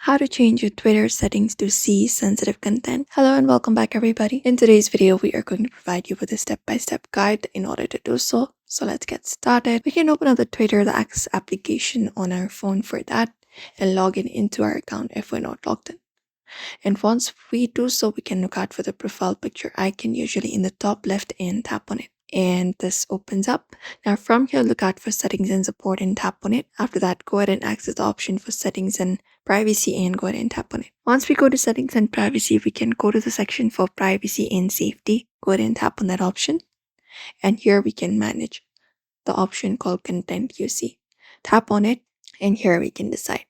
How to change your Twitter settings to see sensitive content. Hello and welcome back everybody. In today's video, we are going to provide you with a step-by-step guide in order to do so. So let's get started. We can open up the Twitter Access application on our phone for that and log in into our account if we're not logged in. And once we do so, we can look out for the profile picture icon, usually in the top left, and tap on it. And this opens up. Now from here, look out for settings and support and tap on it. After that, go ahead and access the option for settings and privacy and go ahead and tap on it. Once we go to settings and privacy, we can go to the section for privacy and safety. Go ahead and tap on that option. And here we can manage the option called content QC. Tap on it and here we can decide.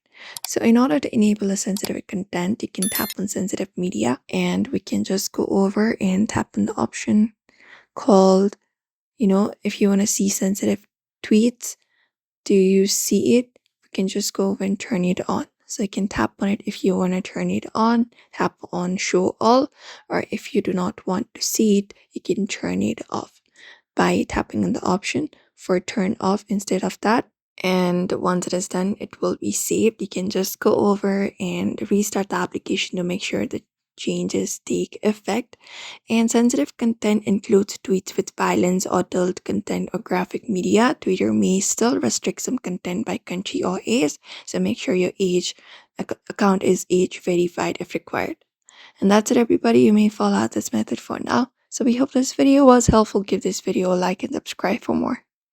So in order to enable a sensitive content, you can tap on sensitive media and we can just go over and tap on the option called, if you want to see sensitive tweets, do you see it? We can just go over and turn it on. So you can tap on it if you want to turn it on, tap on show all, or if you do not want to see it, you can turn it off by tapping on the option for turn off instead of that. And once it is done, it will be saved. You can just go over and restart the application to make sure the changes take effect. And sensitive content includes tweets with violence or adult content or graphic media. Twitter may still restrict some content by country or age, so make sure your account is age verified if required. And that's it everybody, you may follow out this method for now. So we hope this video was helpful. Give this video a like and subscribe for more.